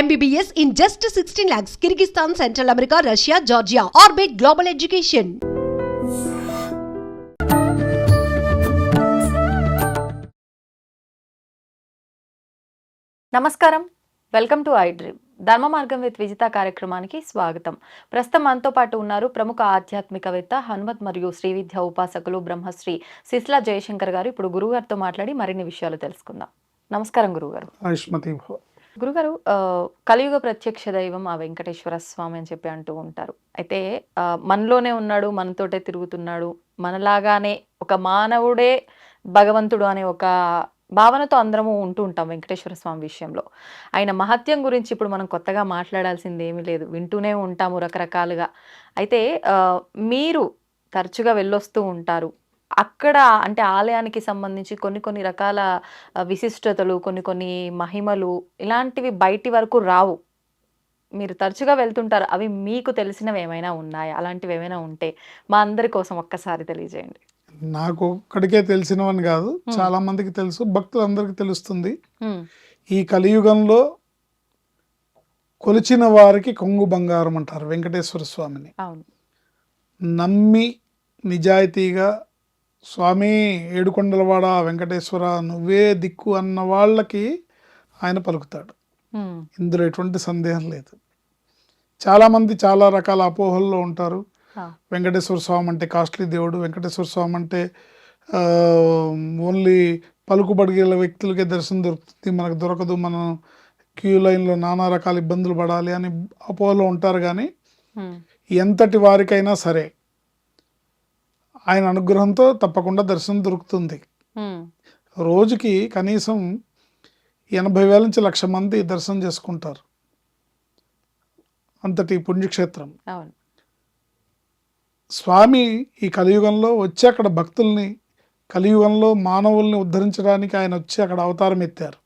MBBS in just 16 lakhs. Kyrgyzstan, Central America, Russia, Georgia. Orbit Global Education. నమస్కారం, welcome to I dream. ధర్మ మార్గం with Vijitha కార్యక్రమానికి స్వాగతం. ప్రస్తుతం మనతో పాటు ఉన్నారు ప్రముఖ ఆధ్యాత్మికవేత్త, హనుమత్ మరియు శ్రీ విద్య ఉపాసకులు బ్రహ్మశ్రీ సిస్లా జయశంకర్ గారు. ఇప్పుడు గురుగారితో మాట్లాడి మరిన్ని విషయాలు తెలుసుకుందాం. నమస్కారం గురుగారు. గురుగారు, కలియుగ ప్రత్యక్ష దైవం ఆ వెంకటేశ్వర స్వామి అని చెప్పి అంటూ ఉంటారు. అయితే మనలోనే ఉన్నాడు, మనతోటే తిరుగుతున్నాడు, మనలాగానే ఒక మానవుడే భగవంతుడు అనే ఒక భావనతో అందరము ఉంటూ ఉంటాం వెంకటేశ్వర స్వామి విషయంలో. ఆయన మహత్యం గురించి ఇప్పుడు మనం కొత్తగా మాట్లాడాల్సింది ఏమీ లేదు, వింటూనే ఉంటాము రకరకాలుగా. అయితే మీరు తరచుగా వెళ్ళొస్తూ ఉంటారు. అక్కడ అంటే ఆలయానికి సంబంధించి కొన్ని రకాల విశిష్టతలు, కొన్ని మహిమలు ఇలాంటివి బయటి వరకు రావు. మీరు తరచుగా వెళ్తుంటారు. అవి మీకు తెలిసినవి ఏమైనా ఉన్నాయా? అలాంటివి ఏమైనా ఉంటే మా అందరి కోసం ఒక్కసారి తెలియజేయండి. నాకు ఒక్కడికే తెలిసినవని కాదు, చాలా మందికి తెలుసు, భక్తులందరికీ తెలుస్తుంది. ఈ కలియుగంలో కొలిచిన వారికి కొంగు బంగారం అంటారు వెంకటేశ్వర స్వామిని. నమ్మి నిజాయితీగా స్వామి ఏడుకొండలవాడ వెంకటేశ్వర నువ్వే దిక్కు అన్న వాళ్ళకి ఆయన పలుకుతాడు. ఇందులో ఎటువంటి సందేహం లేదు. చాలామంది చాలా రకాల అపోహల్లో ఉంటారు. వెంకటేశ్వర స్వామి అంటే కాస్ట్లీ దేవుడు, వెంకటేశ్వర స్వామి అంటే ఓన్లీ పలుకుబడిగల వ్యక్తులకే దర్శనం దొరుకుతుంది, మనకు దొరకదు, మనం క్యూ లైన్లో నానా రకాల ఇబ్బందులు పడాలి అని అపోహలో ఉంటారు. కానీ ఎంతటి వారికైనా సరే ఆయన అనుగ్రహంతో తప్పకుండా దర్శనం దొరుకుతుంది. రోజుకి కనీసం 80,000 నుంచి 1,00,000 మంది దర్శనం చేసుకుంటారు. అంతటి పుణ్యక్షేత్రం స్వామి. ఈ కలియుగంలో వచ్చి అక్కడ భక్తుల్ని, కలియుగంలో మానవుల్ని ఉద్ధరించడానికి ఆయన వచ్చి అక్కడ అవతారం ఎత్తారు.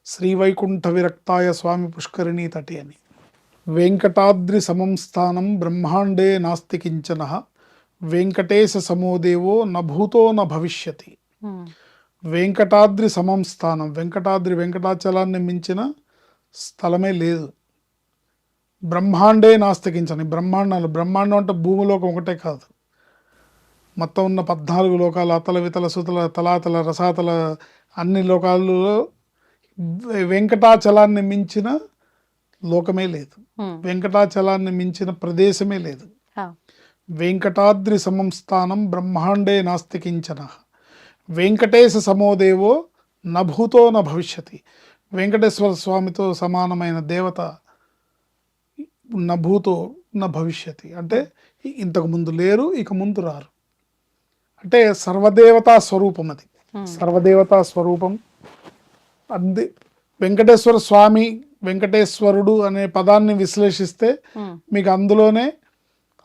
శ్రీవైకుంఠ విరక్తాయ స్వామి పుష్కరిణీ తటి అని. వెంకటాద్రి సమం స్థానం బ్రహ్మాండే నాస్తి కించన వెంకటేశ సమోదేవో నభూతో న భవిష్యతి. వెంకటాద్రి సమం స్థానం, వెంకటాద్రి వెంకటాచలాన్ని మించిన స్థలమే లేదు. బ్రహ్మాండే నాస్తికించని, బ్రహ్మాండాలు, బ్రహ్మాండం అంటే భూమిలోకం ఒకటే కాదు, మొత్తం ఉన్న 14 లోకాలు, అతల వితల సుతల తలాతల రసాతల అన్ని లోకాలలో వెంకటాచలాన్ని మించిన లోకమే లేదు, వెంకటాచలాన్ని మించిన ప్రదేశమే లేదు. వెంకటాద్రి సమం స్థానం బ్రహ్మాండే నాస్తికించన వెంకటేశ సమోదేవో నభూతో న భవిష్యతి. వెంకటేశ్వర స్వామితో సమానమైన దేవత నభూతో న భవిష్యతి అంటే ఇంతకు ముందు లేరు, ఇక ముందు రారు. అంటే సర్వదేవతా స్వరూపం, అది సర్వదేవతా స్వరూపం. అంది వెంకటేశ్వర స్వామి, వెంకటేశ్వరుడు అనే పదాన్ని విశ్లేషిస్తే మీకు అందులోనే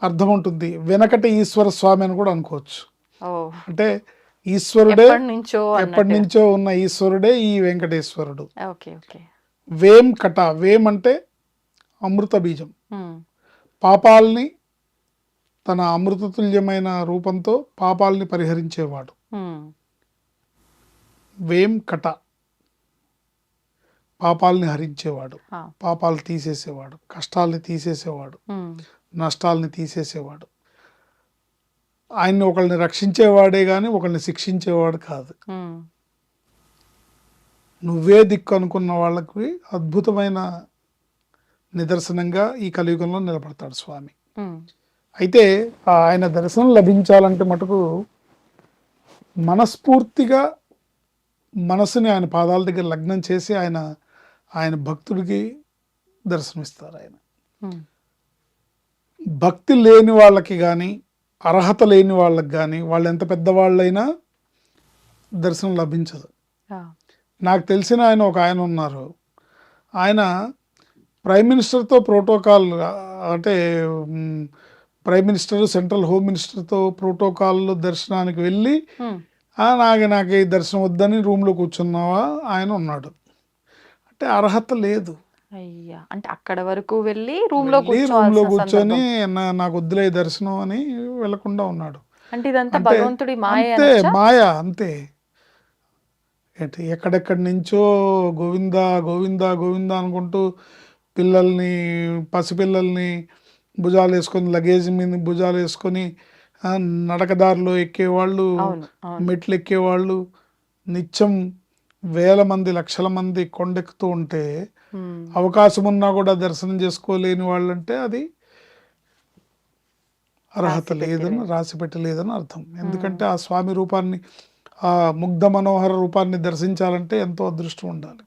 అర్థం ఉంటుంది. వెనకటి ఈశ్వర స్వామి అని కూడా అనుకోవచ్చు. అంటే ఈశ్వరుడే, ఎప్పటి నుంచో ఉన్న ఈశ్వరుడే ఈ వెంకటేశ్వరుడు. వేం కట, వేం అంటే అమృత బీజం, పాపాల్ని తన అమృతతుల్యమైన రూపంతో పాపాలని పరిహరించేవాడు. వేం కట, పాపాలని హరించేవాడు, పాపాలు తీసేసేవాడు, కష్టాలని తీసేసేవాడు, నష్టాలని తీసేసేవాడు. ఆయన్ని ఒకళ్ళని రక్షించేవాడే కానీ ఒకళ్ళని శిక్షించేవాడు కాదు. నువ్వే దిక్కు అనుకున్న వాళ్ళకి అద్భుతమైన నిదర్శనంగా ఈ కలియుగంలో నిలబడతాడు స్వామి. అయితే ఆయన దర్శనం లభించాలంటే మటుకు మనస్ఫూర్తిగా మనసుని ఆయన పాదాల దగ్గర లగ్నం చేసి ఆయన భక్తుడికి దర్శనమిస్తారు. ఆయన భక్తి లేని వాళ్ళకి కానీ, అర్హత లేని వాళ్ళకి కానీ, వాళ్ళు ఎంత పెద్దవాళ్ళైనా దర్శనం లభించదు. నాకు తెలిసిన ఒక ఆయన ఉన్నారు. ఆయన ప్రైమ్ మినిస్టర్తో ప్రోటోకాల్, అంటే ప్రైమ్ మినిస్టర్, సెంట్రల్ హోమ్ మినిస్టర్తో ప్రోటోకాల్ దర్శనానికి వెళ్ళి నాకు ఈ దర్శనం వద్దని రూమ్లో కూర్చున్నావా ఆయన ఉన్నాడు. అంటే అర్హత లేదు. అంటే అక్కడ వరకు వెళ్ళి రూమ్ లో కూర్చొని నాకు వద్దులే దర్శనం అని వెళ్లకుండా ఉన్నాడు. అంటే ఇదంతా భగవంతుడి మాయ, మాయ అంతే. ఏంటి ఎక్కడెక్కడి నుంచో గోవింద గోవింద గోవింద అనుకుంటూ పిల్లల్ని, పసిపిల్లల్ని భుజాలు వేసుకొని, లగేజ్ మీద భుజాలు వేసుకొని నడకదారిలో ఎక్కేవాళ్ళు, అవును అవును మెట్లు ఎక్కేవాళ్ళు నిత్యం వేల మంది, లక్షల మంది కొండెక్కుతూ ఉంటే ఉమ్, అవకాశం ఉన్నా కూడా దర్శనం చేసుకోలేని వాళ్ళంటే అది అర్హత రాసి లేదని, పెట్టలేదు. రాసి పెట్టలేదని అర్థం. ఎందుకంటే ఆ స్వామి రూపాన్ని, ఆ ముగ్ధ మనోహర రూపాన్ని దర్శించాలంటే ఎంతో అదృష్టం ఉండాలి,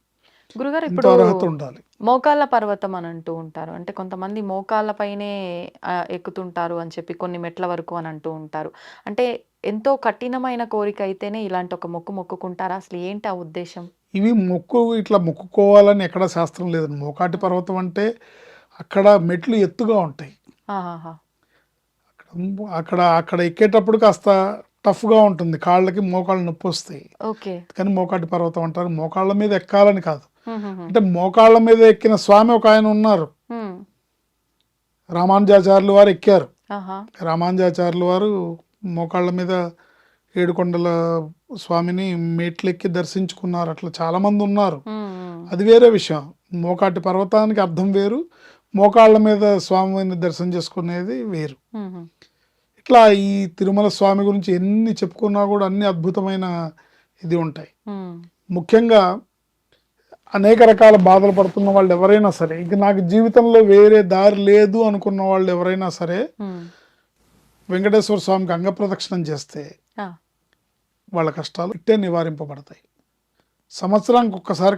గురుగారు ఎంతో ఇప్పుడు అర్హత ఉండాలి. మోకాళ్ళ పర్వతం అని అంటూ ఉంటారు. అంటే కొంతమంది మోకాళ్ళ పైనే ఎక్కుతుంటారు అని చెప్పి కొన్ని మెట్ల వరకు అని అంటూ ఉంటారు. అంటే ఎంతో కఠినమైన కోరిక అయితేనే ఇలాంటి ఒక మొక్కు మొక్కుకుంటారా? అసలు ఏంటి ఆ ఉద్దేశం? ఇవి మొక్కు ఇట్లా మొక్కుకోవాలని ఎక్కడ శాస్త్రం లేదండి. మోకాటి పర్వతం అంటే అక్కడ మెట్లు ఎత్తుగా ఉంటాయి. ఆహాహా! అక్కడ అక్కడ ఎక్కేటప్పుడు కాస్త టఫ్గా ఉంటుంది, కాళ్ళకి మోకాళ్ళు నొప్పి వస్తాయి. ఓకే. కానీ మోకాటి పర్వతం అంటారు. మోకాళ్ళ మీద ఎక్కాలని కాదు, హుహుహు. అంటే మోకాళ్ళ మీద ఎక్కిన స్వామి ఒక ఆయన ఉన్నారు. హ్మ్. రామానుజాచార్యులు వారు ఎక్కారు. ఆహా! రామానుజాచార్యులు వారు మోకాళ్ళ మీద ఏడుకొండల స్వామిని మెట్లెక్కి దర్శించుకున్నారు. అట్లా చాలామంది ఉన్నారు. హ్మ్. హ్మ్. అది వేరే విషయం. మోకాటి పర్వతానికి అర్థం వేరు, మోకాళ్ళ మీద స్వామిని దర్శనం చేసుకునేది వేరు. హుహు. ఇట్లా ఈ తిరుమల స్వామి గురించి ఎన్ని చెప్పుకున్నా కూడా అన్ని అద్భుతమైన ఇది ఉంటాయి. హ్మ్. ముఖ్యంగా అనేక రకాల బాధలు పడుతున్న వాళ్ళు ఎవరైనా సరే, ఇక నాకు జీవితంలో వేరే దారి లేదు అనుకున్న వాళ్ళు ఎవరైనా సరే హ్మ్. వెంకటేశ్వర స్వామికి అంగప్రదక్షిణం చేస్తే ఆ! వాళ్ళ కష్టాలు ఇట్టే నివారింపబడతాయి. సంవత్సరానికి ఒక్కసారి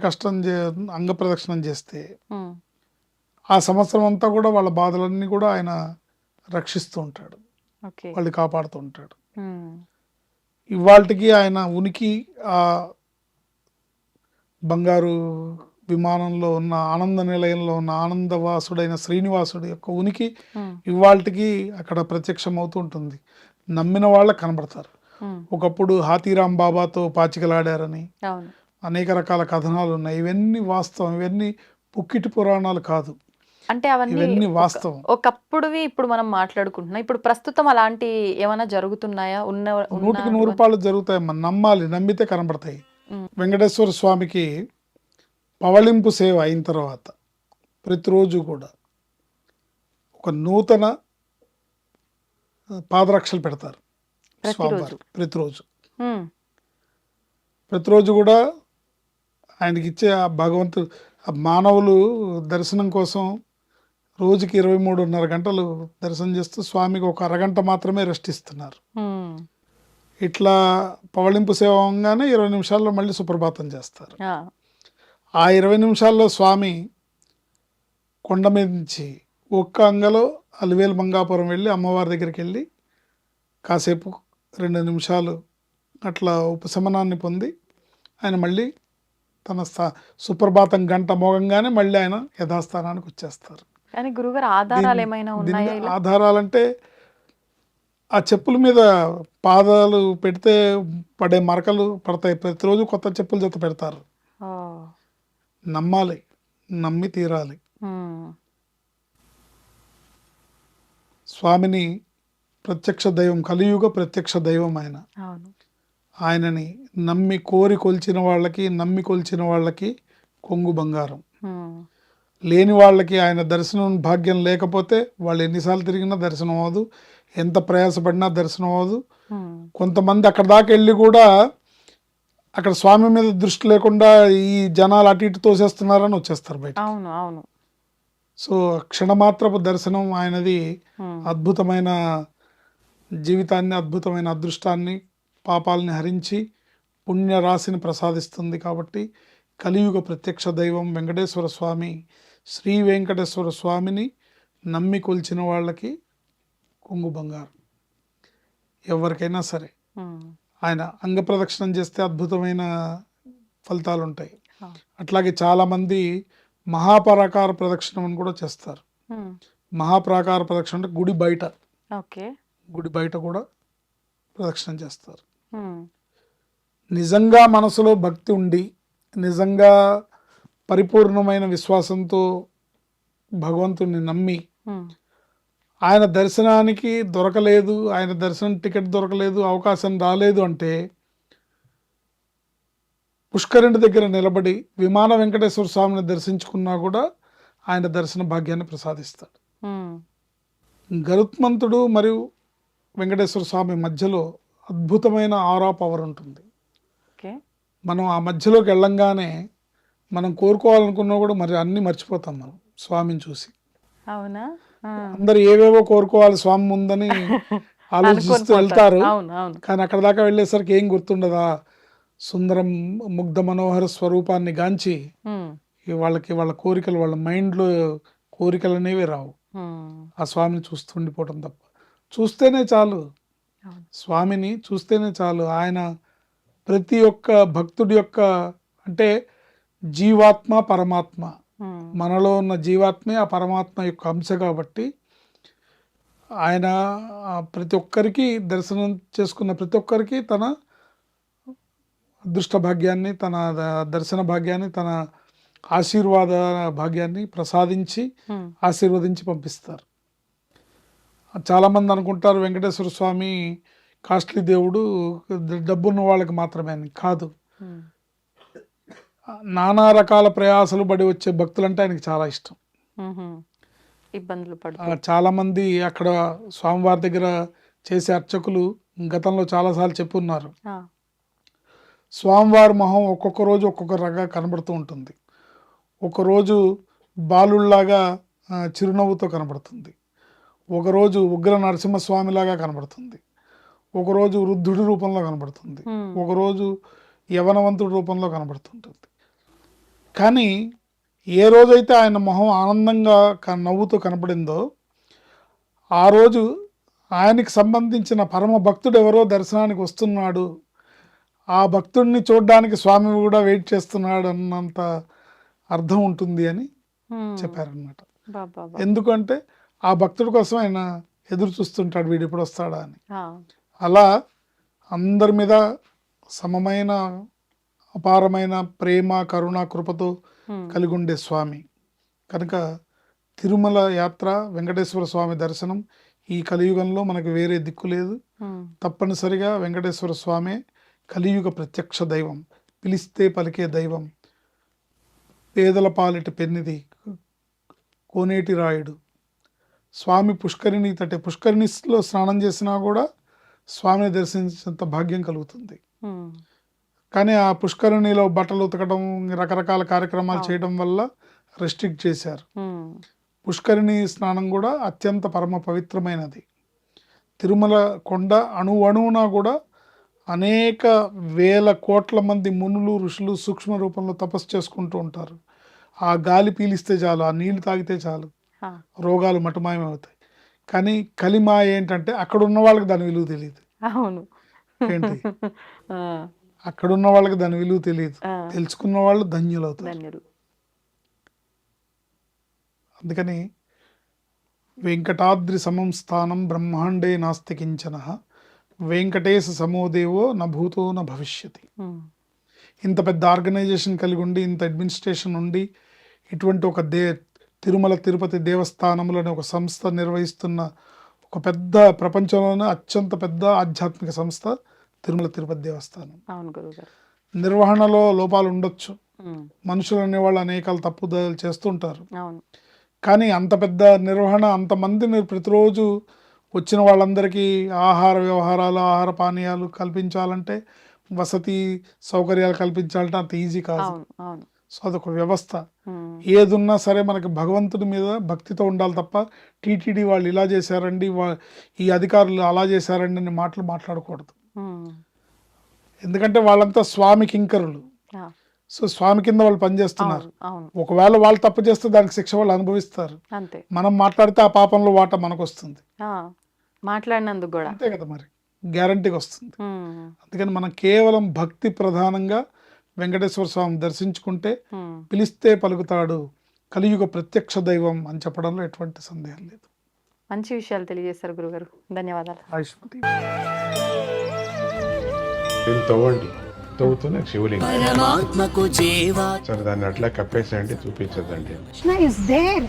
అంగప్రదక్షిణం చేస్తే హ్మ్. ఆ సంవత్సరం అంతా కూడా వాళ్ళ బాధలన్నీ కూడా ఆయన రక్షిస్తూ ఉంటాడు, ఓకే. వాళ్ళు కాపాడుతూ ఉంటాడు. హ్మ్. ఇవాళకి ఆయన ఉనికి, ఆ బంగారు విమానంలో ఉన్న, ఆనంద నిలయంలో ఉన్న ఆనందవాసుడైన శ్రీనివాసుడి యొక్క ఉనికి హ్మ్. ఇవాళకి అక్కడ ప్రత్యక్షం అవుతూ ఉంటుంది. నమ్మిన వాళ్ళకి కనబడతారు. హ్మ్. ఒకప్పుడు హాతీరాం బాబాతో పాచికలాడారని అవును. అనేక రకాల కథనాలు ఉన్నాయి. ఇవన్నీ వాస్తవం, ఇవన్నీ పుక్కిటి పురాణాలు కాదు, అంటే అవన్నీ ఇవన్నీ వాస్తవం. ఒకప్పుడువి ఇప్పుడు మనం మాట్లాడుకుంటున్నాం. ఇప్పుడు ప్రస్తుతం అలాంటి ఏమైనా జరుగుతున్నాయా? 100కి 100 ఉన్నటువంటి రూపాయలు జరుగుతాయి. మనం నమ్మాలి, నమ్మితే కనబడతాయి. హ్మ్. వెంకటేశ్వర స్వామికి పవళింపు సేవ అయిన తర్వాత ప్రతిరోజు కూడా ఒక నూతన పాదరక్షలు పెడతారు ప్రతిరోజు. స్వామివారికి. ప్రతిరోజు హ్మ్. ప్రతిరోజు కూడా ఆయనకి ఇచ్చే ఆ భగవంతుడు, ఆ మానవులు దర్శనం కోసం రోజుకి 23.5 గంటలు దర్శనం చేస్తూ స్వామికి ఒక అరగంట మాత్రమే రెస్ట్ ఇస్తున్నారు. హ్మ్. ఇట్లా పవళింపు సేవ అవగానే 20 నిమిషాల్లో మళ్ళీ సుప్రభాతం చేస్తారు. ఆ! ఆ 20 నిమిషాల్లో స్వామి కొండ మీద నుంచి ఒక్క అంగలో అలివేలు మంగాపురం వెళ్ళి అమ్మవారి దగ్గరికి వెళ్ళి కాసేపు 2 నిమిషాలు అట్లా ఉపశమనాన్ని పొంది ఆయన మళ్ళీ తన సుప్రభాతం గంట మోగంగానే మళ్ళీ ఆయన యథాస్థానానికి వచ్చేస్తారు. కానీ గురుగారు దీని ఆధారాలేమైనా దీని ఉన్నాయా ఇలా? ఆధారాలంటే ఆ చెప్పుల మీద పాదాలు పెడితే పడే మరకలు పడతాయి. ప్రతిరోజు కొత్త చెప్పుల జత పెడతారు. ఓహ్! నమ్మాలి, నమ్మి తీరాలి. హ్మ్. స్వామిని ప్రత్యక్ష దైవం, కలియుగ ప్రత్యక్ష దైవం ఆయన. అవును. ఆయనని నమ్మి కోరి కొలిచిన వాళ్ళకి, నమ్మి కొలిచిన వాళ్ళకి కొంగు బంగారం. హ్మ్. లేని వాళ్ళకి ఆయన దర్శనం భాగ్యం లేకపోతే వాళ్ళు ఎన్నిసార్లు తిరిగినా దర్శనం అవ్వదు, ఎంత ప్రయాసపడినా దర్శనం అవ్వదు. హ్మ్. కొంతమంది అక్కడ దాకా వెళ్ళి కూడా అక్కడ స్వామి మీద దృష్టి లేకుండా ఈ జనాలు అటు ఇటు తోసేస్తున్నారని వచ్చేస్తారు బయట. అవును. అవును. సో క్షణమాత్రపు దర్శనం ఆయనది హ్మ్. అద్భుతమైన జీవితాన్ని, అద్భుతమైన అదృష్టాన్ని, పాపాలని హరించి పుణ్యరాశిని ప్రసాదిస్తుంది. కాబట్టి కలియుగ ప్రత్యక్ష దైవం వెంకటేశ్వర స్వామి, శ్రీ వెంకటేశ్వర స్వామిని నమ్మి కొలిచిన వాళ్ళకి కొంగు బంగారం. ఎవరికైనా సరే హ్మ్. ఆయన అంగప్రదక్షిణం చేస్తే అద్భుతమైన ఫలితాలు ఉంటాయి. ఆ! అట్లాగే చాలామంది మహాపరాకార ప్రదక్షిణం అని కూడా చేస్తారు. హ్మ్. మహాప్రాకార ప్రదక్షిణ అంటే గుడి బయట, ఓకే. గుడి బయట కూడా ప్రదక్షిణం చేస్తారు. హ్మ్. నిజంగా మనసులో భక్తి ఉండి, నిజంగా పరిపూర్ణమైన విశ్వాసంతో భగవంతుణ్ణి నమ్మి హ్మ్. ఆయన దర్శనానికి దొరకలేదు, ఆయన దర్శనం టికెట్ దొరకలేదు, అవకాశం రాలేదు అంటే పుష్కరిణి దగ్గర నిలబడి విమాన వెంకటేశ్వర స్వామిని దర్శించుకున్నా కూడా ఆయన దర్శన భాగ్యాన్ని ప్రసాదిస్తాడు. గరుత్మంతుడు మరియు వెంకటేశ్వర స్వామి మధ్యలో అద్భుతమైన ఆరా పవర్ ఉంటుంది. మనం ఆ మధ్యలోకి వెళ్ళంగానే మనం కోరుకోవాలనుకున్నా కూడా మరి అన్ని మర్చిపోతాం మనం స్వామిని చూసి. అవునా? అందరు ఏవేవో కోరుకోవాలి స్వామి ముందని ఆలోచిస్తూ వెళ్తారు, కానీ అక్కడ దాకా వెళ్ళేసరికి ఏం గుర్తుండదా సుందరం ముగ్ధ మనోహర స్వరూపాన్ని గాంచి వాళ్ళ కోరికలు వాళ్ళ మైండ్లో కోరికలు అనేవి రావు. ఆ స్వామిని చూస్తూ ఉండిపోవటం తప్ప, చూస్తేనే చాలు, స్వామిని చూస్తేనే చాలు. ఆయన ప్రతి ఒక్క భక్తుడి యొక్క అంటే జీవాత్మ పరమాత్మ, మనలో ఉన్న జీవాత్మే ఆ పరమాత్మ యొక్క అంశ కాబట్టి ఆయన ప్రతి ఒక్కరికి దర్శనం చేసుకున్న ప్రతి ఒక్కరికి తన అదృష్ట భాగ్యాన్ని, తన దర్శన భాగ్యాన్ని, తన ఆశీర్వాద భాగ్యాన్ని ప్రసాదించి ఆశీర్వదించి పంపిస్తారు. చాలామంది అనుకుంటారు వెంకటేశ్వర స్వామి కాస్ట్లీ దేవుడు, డబ్బున్న వాళ్ళకి మాత్రమే అని. కాదు, నానా రకాల ప్రయాసలు పడి వచ్చే భక్తులంటే ఆయనకి చాలా ఇష్టం. ఇబ్బందులు చాలా మంది అక్కడ స్వామివారి దగ్గర చేసే అర్చకులు గతంలో చాలాసార్లు చెప్పున్నారు, స్వామివారి మొహం ఒక్కొక్క రోజు ఒక్కొక్క రకంగా కనబడుతూ ఉంటుంది. ఒకరోజు బాలుళ్లాగా చిరునవ్వుతో కనబడుతుంది, ఒకరోజు ఉగ్ర నరసింహస్వామిలాగా కనబడుతుంది, ఒకరోజు వృద్ధుడి రూపంలో కనబడుతుంది, ఒకరోజు యవనవంతుడి రూపంలో కనబడుతుంటుంది. కానీ ఏ రోజైతే ఆయన మొహం ఆనందంగా నవ్వుతూ కనపడిందో ఆ రోజు ఆయనకి సంబంధించిన పరమ భక్తుడు ఎవరో దర్శనానికి వస్తున్నాడు, ఆ భక్తుడిని చూడడానికి స్వామి కూడా వెయిట్ చేస్తున్నాడు అన్నంత అర్థం ఉంటుంది అని చెప్పారనమాట. ఎందుకంటే ఆ భక్తుడి కోసం ఆయన ఎదురు చూస్తుంటాడు, వీడు ఎప్పుడు వస్తాడా అని. అలా అందరి మీద సమమైన అపారమైన ప్రేమ కరుణ కృపతో కలిగి ఉండే స్వామి కనుక తిరుమల యాత్ర వెంకటేశ్వర స్వామి దర్శనం ఈ కలియుగంలో మనకు వేరే దిక్కు లేదు. తప్పనిసరిగా వెంకటేశ్వర స్వామి కలియుగ ప్రత్యక్ష దైవం, పిలిస్తే పలికే దైవం, పేదల పాలిట పెన్నిది, కోనేటి రాయుడు. స్వామి పుష్కరిణి తటే, పుష్కరిణిలో స్నానం చేసినా కూడా స్వామిని దర్శించేంత భాగ్యం కలుగుతుంది. కానీ ఆ పుష్కరిణిలో బట్టలు ఉతకడం రకరకాల కార్యక్రమాలు చేయడం వల్ల రెస్ట్రిక్ట్ చేశారు. పుష్కరిణి స్నానం కూడా అత్యంత పరమ పవిత్రమైనది. తిరుమల కొండ అణువున కూడా అనేక వేల కోట్ల మంది మునులు ఋషులు సూక్ష్మ రూపంలో తపస్సు చేసుకుంటూ ఉంటారు. ఆ గాలి పీలిస్తే చాలు, ఆ నీళ్లు తాగితే చాలు, రోగాలు మటుమాయమవుతాయి. కానీ కలిమాయ ఏంటంటే అక్కడ ఉన్న వాళ్ళకి దాని విలువ తెలియదు. అవును, ఏంటి అక్కడున్న వాళ్ళకి దాని విలువ తెలియదు, తెలుసుకున్న వాళ్ళు ధన్యులవుతారు. అందుకని వెంకటాద్రి సమం స్థానం బ్రహ్మాండే నాస్తి కించన వెంకటేశ సమోదేవో న భూతో న భవిష్యతి. ఇంత పెద్ద ఆర్గనైజేషన్ కలిగి ఉండి, ఇంత అడ్మినిస్ట్రేషన్ ఉండి, ఇటువంటి ఒక తిరుమల తిరుపతి దేవస్థానములని ఒక సంస్థ నిర్వహిస్తున్న ఒక పెద్ద ప్రపంచంలోనే అత్యంత పెద్ద ఆధ్యాత్మిక సంస్థ తిరుమల తిరుపతి దేవస్థానం. నిర్వహణలో లోపాలు ఉండొచ్చు, మనుషులు అనేవాళ్ళు అనేకాలు తప్పుదాలు చేస్తుంటారు. కానీ అంత పెద్ద నిర్వహణ, అంతమందిని ప్రతిరోజు వచ్చిన వాళ్ళందరికీ ఆహార వ్యవహారాలు, ఆహార పానీయాలు కల్పించాలంటే, వసతి సౌకర్యాలు కల్పించాలంటే అంత ఈజీ కాదు. సో అదొక వ్యవస్థ. ఏదున్నా సరే మనకి భగవంతుడి మీద భక్తితో ఉండాలి తప్ప టీటీడీ వాళ్ళు ఇలా చేశారండి, ఈ అధికారులు అలా చేశారండి అని మాటలు మాట్లాడకూడదు. ఎందుకంటే వాళ్ళంతా స్వామి కింకరులు. సో స్వామి కింద వాళ్ళు పనిచేస్తున్నారు. ఒకవేళ వాళ్ళు తప్పు చేస్తే దానికి శిక్ష వాళ్ళు అనుభవిస్తారు. మనం మాట్లాడితే ఆ పాపంలో వాటా మనకు వస్తుంది, మాట్లాడినందుకు కూడా అంతే కదా, మరి గ్యారంటీగా వస్తుంది. అందుకని మనం కేవలం భక్తి ప్రధానంగా వెంకటేశ్వర స్వామి దర్శించుకుంటే పిలిస్తే పలుకుతాడు, కలియుగ ప్రత్యక్ష దైవం అని చెప్పడంలో ఎటువంటి సందేహం లేదు. మంచి విషయాలు తెలియజేస్తారు గురుగారు, ధన్యవాదాలు. ఆయుష్మతి. తవ్వండి, తవ్వుతూనే శివలింగం. సరే దాన్ని అట్లా కప్పేసేయండి, చూపించదండి. Krishna is there.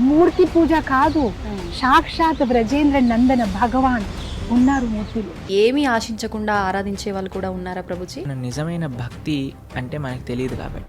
మూర్తి పూజ కాదు, సాక్షాత్ బ్రజేంద్ర నందన భగవాన్ ఉన్నారు మూర్తిలో. ఏమీ ఆశించకుండా ఆరాధించే వాళ్ళు కూడా ఉన్నారా ప్రభుజీ? నిజమైన భక్తి అంటే మనకు తెలియదు కాబట్టి